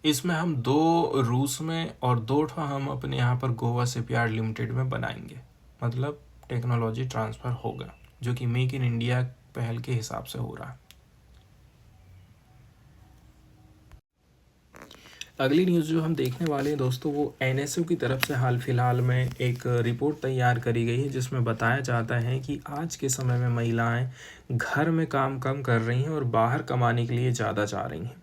इसमें हम 2 रूस में और 2 हम अपने यहाँ पर गोवा शिपयार्ड लिमिटेड में बनाएंगे, मतलब टेक्नोलॉजी ट्रांसफ़र होगा जो कि मेक इन इंडिया पहल के हिसाब से हो रहा है। अगली न्यूज़ जो हम देखने वाले हैं दोस्तों वो NSO की तरफ से हाल फिलहाल में एक रिपोर्ट तैयार करी गई है जिसमें बताया जाता है कि आज के समय में महिलाएं घर में काम कम कर रही हैं और बाहर कमाने के लिए ज़्यादा जा रही हैं।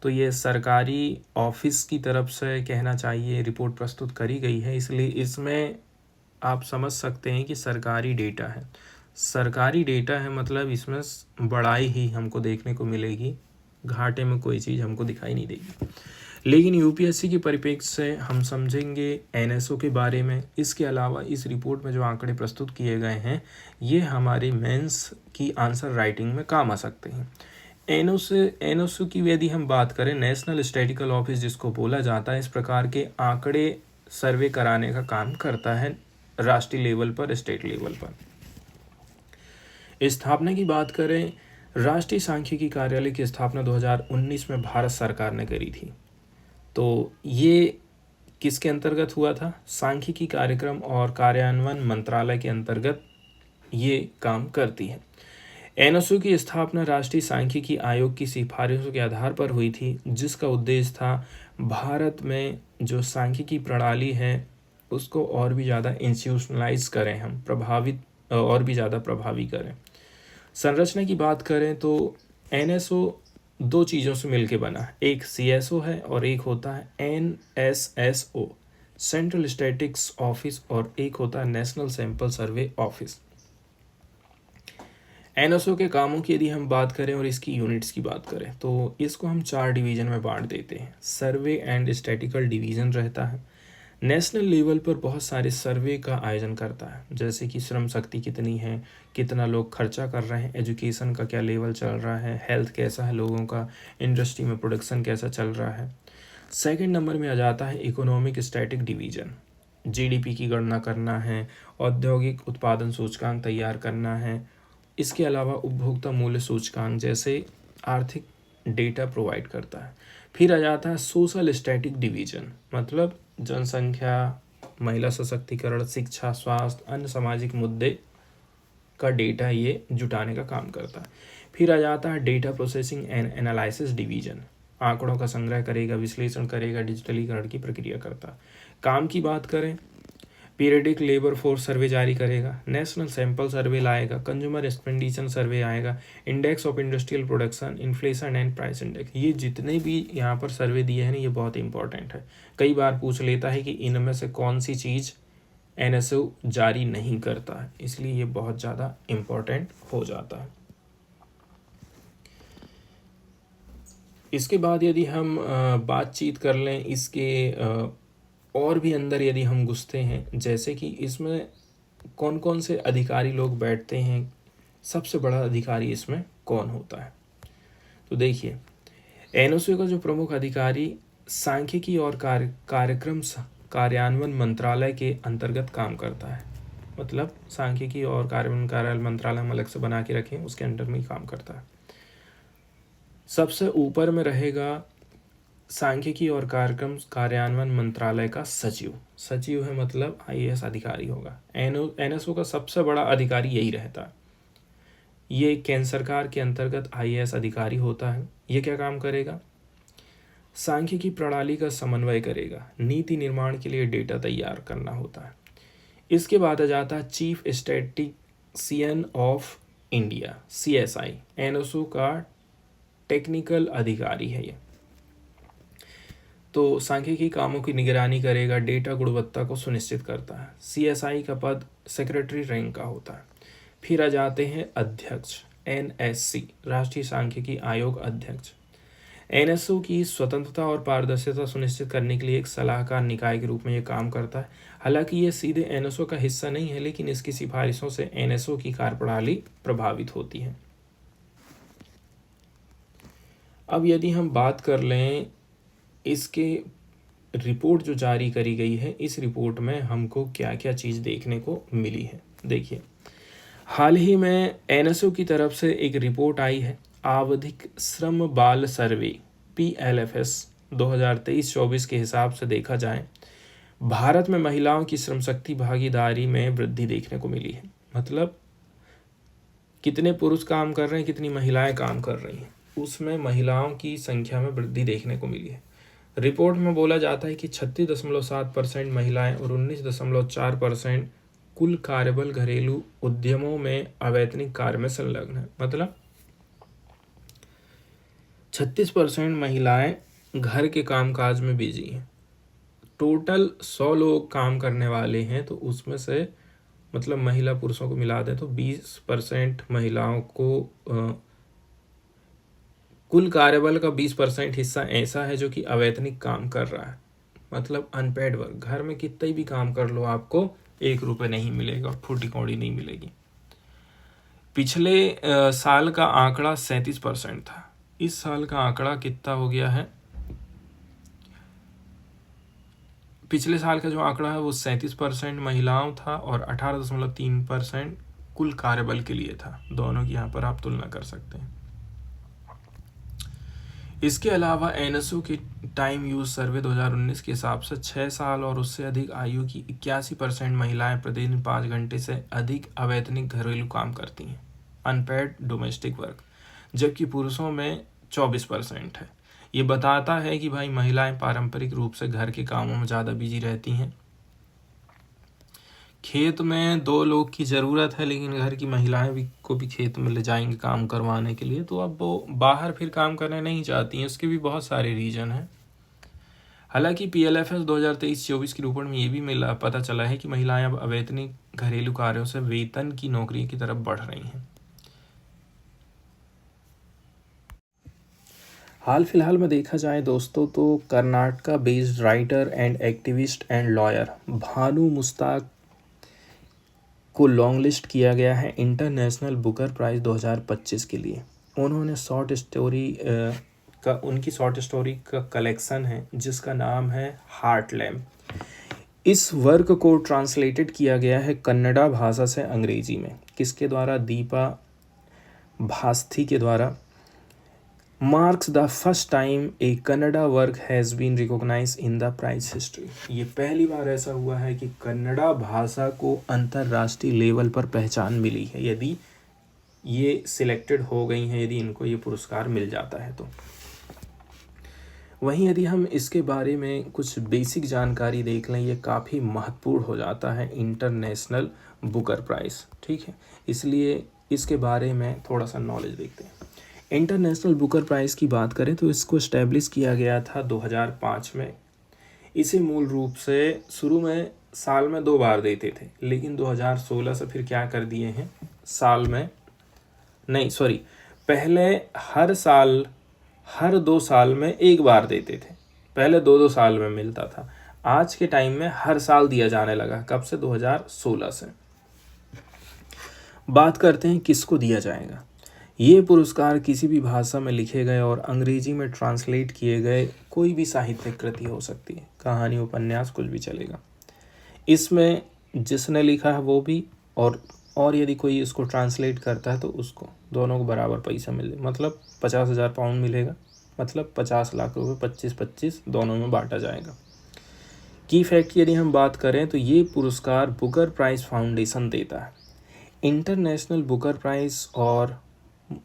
तो ये सरकारी ऑफिस की तरफ से कहना चाहिए रिपोर्ट प्रस्तुत करी गई है, इसलिए इसमें आप समझ सकते हैं कि सरकारी डेटा है, मतलब इसमें बड़ाई ही हमको देखने को मिलेगी घाटे में कोई चीज़ हमको दिखाई नहीं देगी। लेकिन यूपीएससी की परिप्रेक्ष्य से हम समझेंगे एनएसओ के बारे में। इसके अलावा इस रिपोर्ट में जो आंकड़े प्रस्तुत किए गए हैं ये हमारी मेंस की आंसर राइटिंग में काम आ सकते हैं। एनओसी की यदि हम बात करें, नेशनल स्टैटिस्टिकल ऑफिस जिसको बोला जाता है, इस प्रकार के आंकड़े सर्वे कराने का काम करता है राष्ट्रीय लेवल पर, स्टेट लेवल पर। स्थापना की बात करें, राष्ट्रीय सांख्यिकी कार्यालय की स्थापना 2019 में भारत सरकार ने करी थी। तो ये किसके अंतर्गत हुआ था? सांख्यिकी कार्यक्रम और कार्यान्वयन मंत्रालय के अंतर्गत ये काम करती है। एनएसओ की स्थापना राष्ट्रीय सांख्यिकी आयोग की सिफारिशों के आधार पर हुई थी, जिसका उद्देश्य था भारत में जो सांख्यिकी प्रणाली है उसको और भी ज़्यादा इंस्टीट्यूशनलाइज करें, हम प्रभावित और भी ज़्यादा प्रभावी करें। संरचना की बात करें तो एनएसओ दो चीज़ों से मिलकर बना, एक सीएसओ है और एक होता है एनएसएसओ, सेंट्रल स्टैटिस्टिक्स ऑफिस, और एक होता है national sample survey office. NSO के कामों की यदि हम बात करें और इसकी यूनिट्स की बात करें तो इसको हम 4 डिवीज़न में बांट देते हैं। सर्वे एंड स्टैटिस्टिकल डिवीज़न रहता है, नेशनल लेवल पर बहुत सारे सर्वे का आयोजन करता है, जैसे कि श्रम शक्ति कितनी है, कितना लोग खर्चा कर रहे हैं, एजुकेशन का क्या लेवल चल रहा है, हेल्थ कैसा है लोगों का, इंडस्ट्री में प्रोडक्शन कैसा चल रहा है। सेकंड नंबर में आ जाता है इकोनॉमिक स्टैटिक डिवीज़न, जीडीपी की गणना करना है, औद्योगिक उत्पादन सूचकांक तैयार करना है, इसके अलावा उपभोक्ता मूल्य सूचकांक जैसे आर्थिक डेटा प्रोवाइड करता है। फिर आ जाता है सोशल स्टैटिक डिवीज़न, मतलब जनसंख्या, महिला सशक्तिकरण, शिक्षा, स्वास्थ्य, अन्य सामाजिक मुद्दे का डेटा ये जुटाने का काम करता है। फिर आ जाता है data processing and analysis division, आंकड़ों का संग्रह करेगा, विश्लेषण करेगा, डिजिटलीकरण की प्रक्रिया करता है। काम की बात करें, पीरियडिक लेबर फोर्स सर्वे जारी करेगा, नेशनल सैंपल सर्वे लाएगा, कंज्यूमर एक्सपेंडिचर सर्वे आएगा, index of industrial production, inflation and price index. ये जितने भी यहाँ पर सर्वे दिए हैं ना, ये बहुत इंपॉर्टेंट है। कई बार पूछ लेता है कि इनमें से कौन सी चीज़ एनएसओ जारी नहीं करता है, इसलिए ये बहुत ज़्यादा इम्पोर्टेंट हो जाता है। इसके बाद यदि हम बातचीत कर लें इसके और भी अंदर यदि हम घुसते हैं, जैसे कि इसमें कौन कौन से अधिकारी लोग बैठते हैं, सबसे बड़ा अधिकारी इसमें कौन होता है, तो देखिए एनओसी का जो प्रमुख अधिकारी सांख्यिकी और कार्यक्रम कार्यान्वयन मंत्रालय के अंतर्गत काम करता है, मतलब सांख्यिकी और कार्यान्वयन मंत्रालय हम अलग से बना के रखें, उसके अंडर में ही काम करता है। सबसे ऊपर में रहेगा सांख्यिकी और कार्यक्रम कार्यान्वयन मंत्रालय का सचिव। सचिव है मतलब आईएएस अधिकारी होगा। एनएसओ का सबसे बड़ा अधिकारी यही रहता है। ये केंद्र सरकार के अंतर्गत आईएएस अधिकारी होता है। ये क्या काम करेगा? सांख्यिकी प्रणाली का समन्वय करेगा, नीति निर्माण के लिए डेटा तैयार करना होता है। इसके बाद आ जाता है chief statistician of India, CSI. NSO का टेक्निकल अधिकारी है ये, तो सांख्यिकी कामों की निगरानी करेगा, डेटा गुणवत्ता को सुनिश्चित करता है। सीएसआई का पद सेक्रेटरी रैंक का होता है। फिर आ जाते हैं अध्यक्ष, एनएससी, राष्ट्रीय सांख्यिकी आयोग अध्यक्ष। एनएसओ की स्वतंत्रता और पारदर्शिता सुनिश्चित करने के लिए एक सलाहकार निकाय के रूप में ये काम करता है। हालांकि ये सीधे एनएसओ का हिस्सा नहीं है, लेकिन इसकी सिफारिशों से एनएसओ की कार्यप्रणाली प्रभावित होती है। अब यदि हम बात कर लें इसके रिपोर्ट जो जारी करी गई है, इस रिपोर्ट में हमको क्या क्या चीज़ देखने को मिली है। देखिए, हाल ही में एनएसओ की तरफ से एक रिपोर्ट आई है, आवधिक श्रम बाल सर्वे PLFS 2023-24 के हिसाब से देखा जाए, भारत में महिलाओं की श्रम शक्ति भागीदारी में वृद्धि देखने को मिली है। मतलब कितने पुरुष काम कर रहे हैं, कितनी महिलाएं काम कर रही हैं, उसमें महिलाओं की संख्या में वृद्धि देखने को मिली है। रिपोर्ट में बोला जाता है कि 36.7% महिलाएं और 19.4% कुल कार्यबल घरेलू उद्यमों में अवैतनिक कार्य में संलग्न है। मतलब 36% महिलाएं घर के कामकाज में बिजी हैं। टोटल 100 लोग काम करने वाले हैं, तो उसमें से मतलब महिला पुरुषों को मिला दें तो 20% महिलाओं को कुल कार्यबल का 20% हिस्सा ऐसा है जो कि अवैतनिक काम कर रहा है, मतलब अनपेड वर्क। घर में कितना भी काम कर लो आपको 1 रुपये नहीं मिलेगा, फूटी कौड़ी नहीं मिलेगी। पिछले साल का आंकड़ा 37% था। इस साल का आंकड़ा कितना हो गया है? पिछले साल का जो आंकड़ा है वो 37% महिलाओं था और 18.3% कुल कार्यबल के लिए था। दोनों की यहाँ पर आप तुलना कर सकते हैं। इसके अलावा एनएसओ के टाइम यूज सर्वे 2019 के हिसाब से 6 साल और उससे अधिक आयु की 81% महिलाएं प्रतिदिन 5 घंटे से अधिक अवैतनिक घरेलू काम करती हैं, अनपेड डोमेस्टिक वर्क, जबकि पुरुषों में 24% है। ये बताता है कि भाई महिलाएं पारंपरिक रूप से घर के कामों में ज़्यादा बिजी रहती हैं। खेत में 2 लोग की ज़रूरत है, लेकिन घर की महिलाएं को भी खेत में ले जाएंगे काम करवाने के लिए, तो अब वो बाहर फिर काम करना नहीं चाहती हैं। उसके भी बहुत सारे रीज़न हैं। हालांकि PLFS 2023-24 की रिपोर्ट में ये भी पता चला है कि महिलाएं अब अवैतनिक घरेलू कार्यों से वेतन की नौकरी की तरफ बढ़ रही हैं। हाल फिलहाल में देखा जाए दोस्तों तो Karnataka based writer and activist and lawyer Bhanu Mushtaq को लॉन्ग लिस्ट किया गया है इंटरनेशनल बुकर प्राइज़ 2025 के लिए। उन्होंने उनकी शॉर्ट स्टोरी का कलेक्शन है जिसका नाम है हार्टलैम्प। इस वर्क को ट्रांसलेटेड किया गया है कन्नड़ा भाषा से अंग्रेजी में। किसके द्वारा? दीपा भास्थी के द्वारा। Marks the first time a Kannada work has been recognised in the prize history. ये पहली बार ऐसा हुआ है कि कन्नड़ा भाषा को अंतर्राष्ट्रीय लेवल पर पहचान मिली है, यदि ये सिलेक्टेड हो गई हैं, यदि इनको ये पुरस्कार मिल जाता है तो। वहीं यदि हम इसके बारे में कुछ बेसिक जानकारी देख लें, ये काफ़ी महत्वपूर्ण हो जाता है इंटरनेशनल बुकर प्राइज़, ठीक है। इसलिए इसके बारे में थोड़ा सा नॉलेज देखते हैं। इंटरनेशनल बुकर प्राइज़ की बात करें तो इसको इस्टेब्लिश किया गया था 2005 में। इसे मूल रूप से शुरू में साल में 2 बार देते थे, लेकिन 2016 से फिर क्या कर दिए हैं, पहले हर 2 साल में 1 बार देते थे। पहले 2-2 साल में मिलता था। आज के टाइम में हर साल दिया जाने लगा। कब से? 2016 से। बात करते हैं किसको दिया जाएगा। ये पुरस्कार किसी भी भाषा में लिखे गए और अंग्रेजी में ट्रांसलेट किए गए कोई भी साहित्यिक कृति हो सकती है, कहानी, उपन्यास, कुछ भी चलेगा। इसमें जिसने लिखा है वो भी और यदि कोई इसको ट्रांसलेट करता है तो उसको, दोनों को बराबर पैसा मिले, मतलब 50,000 पाउंड मिलेगा, मतलब 50 लाख रुपए 25-25 दोनों में बांटा जाएगा। की फैक्ट यदि हम बात करें तो ये पुरस्कार बुकर प्राइज़ फाउंडेशन देता है। इंटरनेशनल बुकर प्राइज़ और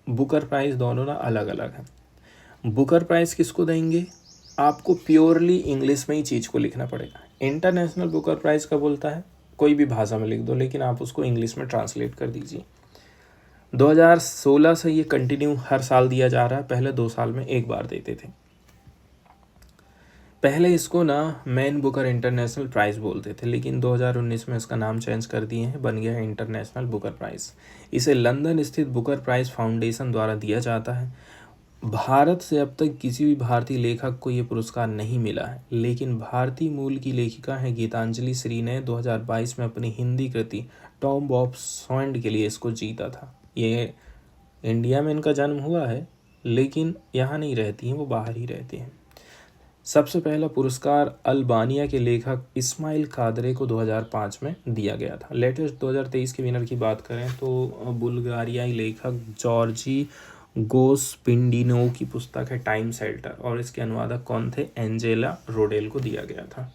बुकर प्राइज़ दोनों ना अलग अलग हैं। बुकर प्राइज़ किसको देंगे? आपको प्योरली इंग्लिश में ही चीज़ को लिखना पड़ेगा। इंटरनेशनल बुकर प्राइज़ का बोलता है कोई भी भाषा में लिख दो, लेकिन आप उसको इंग्लिश में ट्रांसलेट कर दीजिए। 2016 से ये कंटिन्यू हर साल दिया जा रहा है। पहले 2 साल में 1 बार देते थे। पहले इसको ना मैन बुकर इंटरनेशनल प्राइज़ बोलते थे, लेकिन 2019 में इसका नाम चेंज कर दिए हैं, बन गया है इंटरनेशनल बुकर प्राइज़। इसे लंदन स्थित बुकर प्राइज़ फाउंडेशन द्वारा दिया जाता है। भारत से अब तक किसी भी भारतीय लेखक को ये पुरस्कार नहीं मिला है, लेकिन भारतीय मूल की लेखिका हैं गीतांजलि श्री ने 2022 में अपनी हिंदी कृति टॉम्ब ऑफ सॉन्ड के लिए इसको जीता था। ये इंडिया में इनका जन्म हुआ है, लेकिन यहाँ नहीं रहती हैं, वो बाहर ही रहते हैं। सबसे पहला पुरस्कार अल्बानिया के लेखक इस्माइल कादरे को 2005 में दिया गया था। लेटेस्ट 2023 के विनर की बात करें तो बुल्गारियाई लेखक जॉर्जी गोस्पिंडिनो की पुस्तक है टाइम शेल्टर, और इसके अनुवादक कौन थे? एंजेला रोडेल को दिया गया था।